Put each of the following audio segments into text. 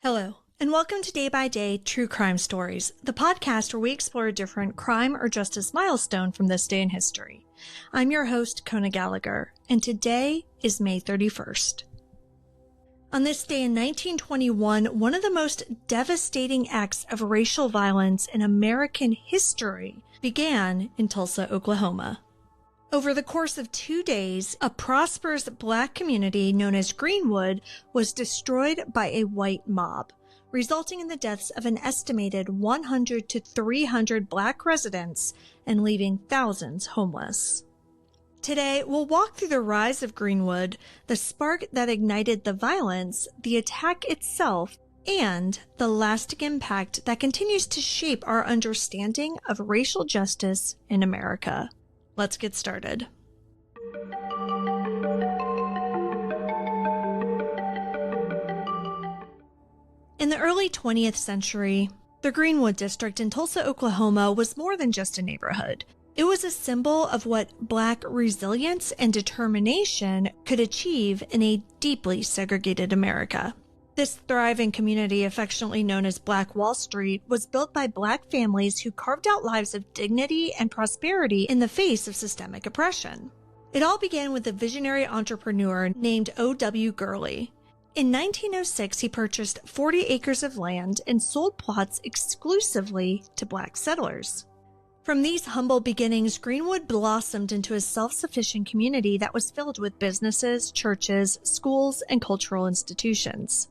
Hello, and welcome to Day by Day True Crime Stories, the podcast where we explore a different crime or justice milestone from this day in history. I'm your host, Kona Gallagher, and today is May 31st. On this day in 1921, one of the most devastating acts of racial violence in American history began in Tulsa, Oklahoma. Over the course of 2 days, a prosperous black community known as Greenwood was destroyed by a white mob, resulting in the deaths of an estimated 100 to 300 black residents and leaving thousands homeless. Today, we'll walk through the rise of Greenwood, the spark that ignited the violence, the attack itself, and the lasting impact that continues to shape our understanding of racial justice in America. Let's get started. In the early 20th century, the Greenwood district in Tulsa, Oklahoma was more than just a neighborhood. It was a symbol of what Black resilience and determination could achieve in a deeply segregated America. This thriving community, affectionately known as Black Wall Street, was built by Black families who carved out lives of dignity and prosperity in the face of systemic oppression. It all began with a visionary entrepreneur named O.W. Gurley. In 1906, he purchased 40 acres of land and sold plots exclusively to Black settlers. From these humble beginnings, Greenwood blossomed into a self-sufficient community that was filled with businesses, churches, schools, and cultural institutions.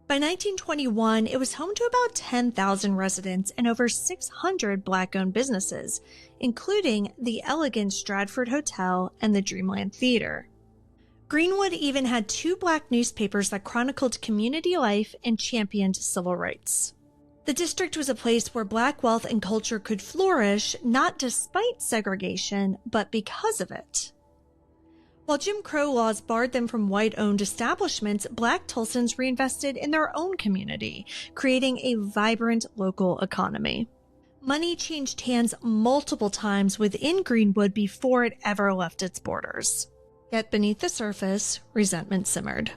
By 1921, it was home to about 10,000 residents and over 600 Black-owned businesses, including the elegant Stratford Hotel and the Dreamland Theater. Greenwood even had 2 Black newspapers that chronicled community life and championed civil rights. The district was a place where Black wealth and culture could flourish, not despite segregation, but because of it. While Jim Crow laws barred them from white-owned establishments, Black Tulsans reinvested in their own community, creating a vibrant local economy. Money changed hands multiple times within Greenwood before it ever left its borders. Yet beneath the surface, resentment simmered.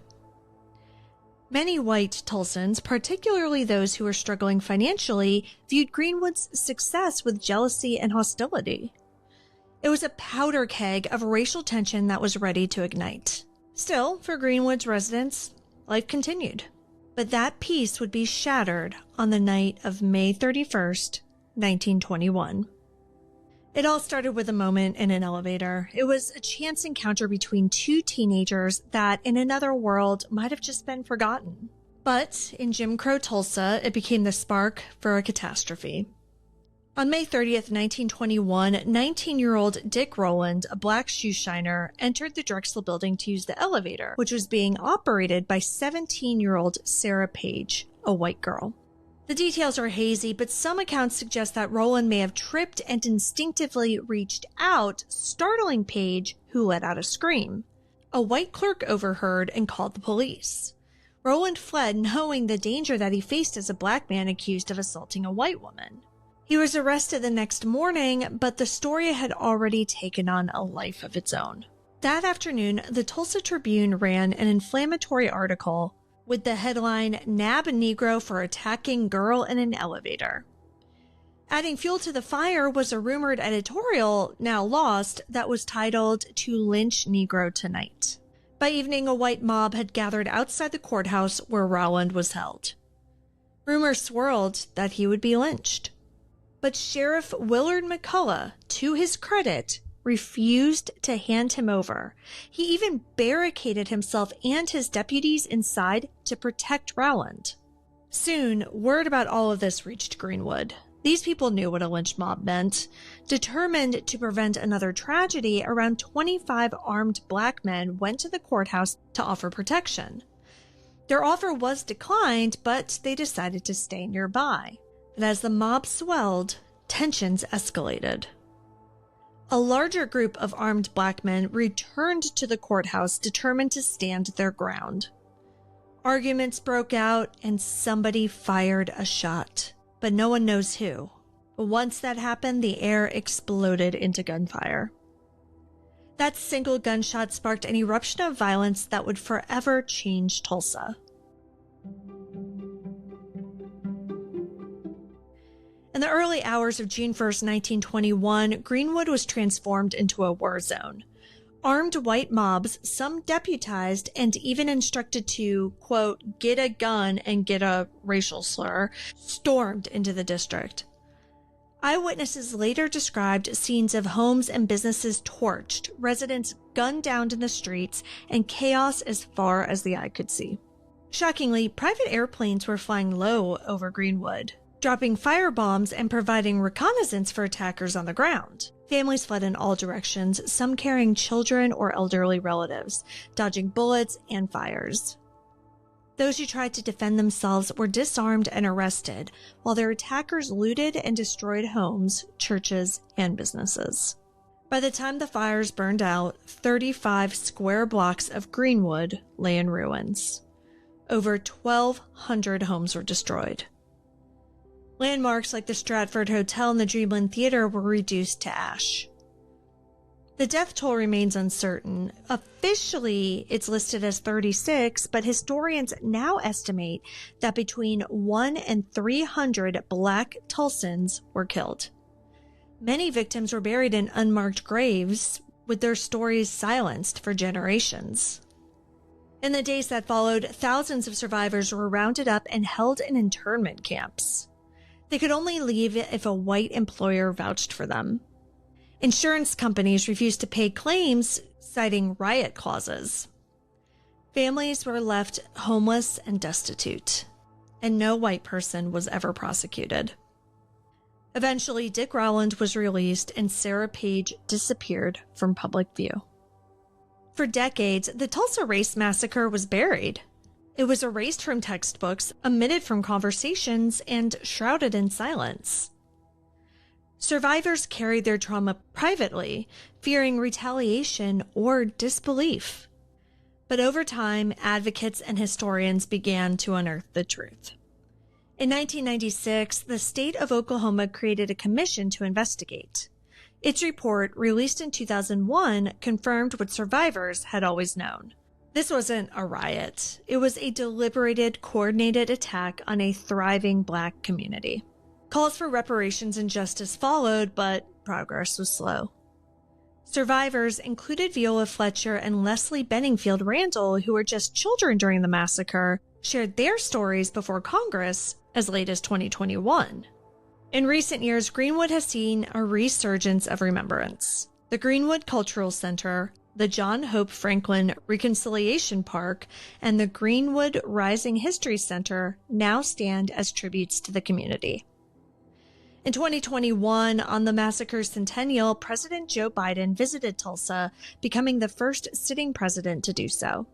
Many white Tulsans, particularly those who were struggling financially, viewed Greenwood's success with jealousy and hostility. It was a powder keg of racial tension that was ready to ignite. Still, for Greenwood's residents, life continued. But that peace would be shattered on the night of May 31st, 1921. It all started with a moment in an elevator. It was a chance encounter between 2 teenagers that, in another world, might have just been forgotten. But in Jim Crow Tulsa, it became the spark for a catastrophe. On May 30th, 1921, 19-year-old Dick Rowland, a Black shoe shiner, entered the Drexel building to use the elevator, which was being operated by 17-year-old Sarah Page, a white girl. The details are hazy, but some accounts suggest that Rowland may have tripped and instinctively reached out, startling Page, who let out a scream. A white clerk overheard and called the police. Rowland fled, knowing the danger that he faced as a Black man accused of assaulting a white woman. He was arrested the next morning, but the story had already taken on a life of its own. That afternoon, the Tulsa Tribune ran an inflammatory article with the headline, "Nab Negro for Attacking Girl in an Elevator." Adding fuel to the fire was a rumored editorial, now lost, that was titled, "To Lynch Negro Tonight." By evening, a white mob had gathered outside the courthouse where Rowland was held. Rumors swirled that he would be lynched. But Sheriff Willard McCullough, to his credit, refused to hand him over. He even barricaded himself and his deputies inside to protect Rowland. Soon, word about all of this reached Greenwood. These people knew what a lynch mob meant. Determined to prevent another tragedy, around 25 armed Black men went to the courthouse to offer protection. Their offer was declined, but they decided to stay nearby. But as the mob swelled, tensions escalated. A larger group of armed Black men returned to the courthouse, determined to stand their ground. Arguments broke out, and somebody fired a shot, but no one knows who. But once that happened, the air exploded into gunfire. That single gunshot sparked an eruption of violence that would forever change Tulsa. In the early hours of June 1st, 1921, Greenwood was transformed into a war zone. Armed white mobs, some deputized and even instructed to, quote, get a gun and get a racial slur, stormed into the district. Eyewitnesses later described scenes of homes and businesses torched, residents gunned down in the streets, and chaos as far as the eye could see. Shockingly, private airplanes were flying low over Greenwood, dropping firebombs and providing reconnaissance for attackers on the ground. Families fled in all directions, some carrying children or elderly relatives, dodging bullets and fires. Those who tried to defend themselves were disarmed and arrested, while their attackers looted and destroyed homes, churches, and businesses. By the time the fires burned out, 35 square blocks of Greenwood lay in ruins. Over 1,200 homes were destroyed. Landmarks like the Stratford Hotel and the Dreamland Theater were reduced to ash. The death toll remains uncertain. Officially, it's listed as 36, but historians now estimate that between 1 and 300 Black Tulsans were killed. Many victims were buried in unmarked graves, with their stories silenced for generations. In the days that followed, thousands of survivors were rounded up and held in internment camps. They could only leave if a white employer vouched for them. Insurance companies refused to pay claims, citing riot clauses. Families were left homeless and destitute, and no white person was ever prosecuted. Eventually, Dick Rowland was released and Sarah Page disappeared from public view. For decades, the Tulsa Race Massacre was buried. It was erased from textbooks, omitted from conversations, and shrouded in silence. Survivors carried their trauma privately, fearing retaliation or disbelief. But over time, advocates and historians began to unearth the truth. In 1996, the state of Oklahoma created a commission to investigate. Its report, released in 2001, confirmed what survivors had always known. This wasn't a riot. It was a deliberated, coordinated attack on a thriving Black community. Calls for reparations and justice followed, but progress was slow. Survivors included Viola Fletcher and Leslie Benningfield Randall, who were just children during the massacre, shared their stories before Congress as late as 2021. In recent years, Greenwood has seen a resurgence of remembrance. The Greenwood Cultural Center, the John Hope Franklin Reconciliation Park, and the Greenwood Rising History Center now stand as tributes to the community. In 2021, on the massacre's centennial, President Joe Biden visited Tulsa, becoming the first sitting president to do so.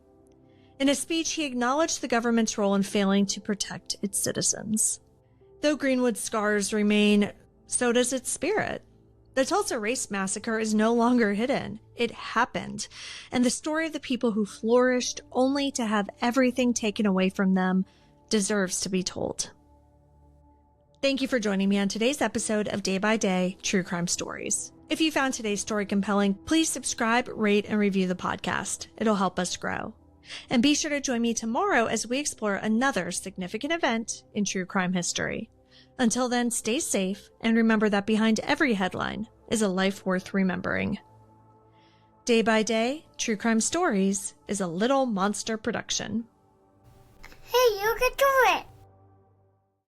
In a speech, he acknowledged the government's role in failing to protect its citizens. Though Greenwood's scars remain, so does its spirit. The Tulsa Race Massacre is no longer hidden. It happened, and the story of the people who flourished only to have everything taken away from them deserves to be told. Thank you for joining me on today's episode of Day by Day True Crime Stories. If you found today's story compelling, please subscribe, rate, and review the podcast. It'll help us grow. And be sure to join me tomorrow as we explore another significant event in true crime history. Until then, stay safe and remember that behind every headline is a life worth remembering. Day by Day True Crime Stories is a Little Monster production. Hey, you get to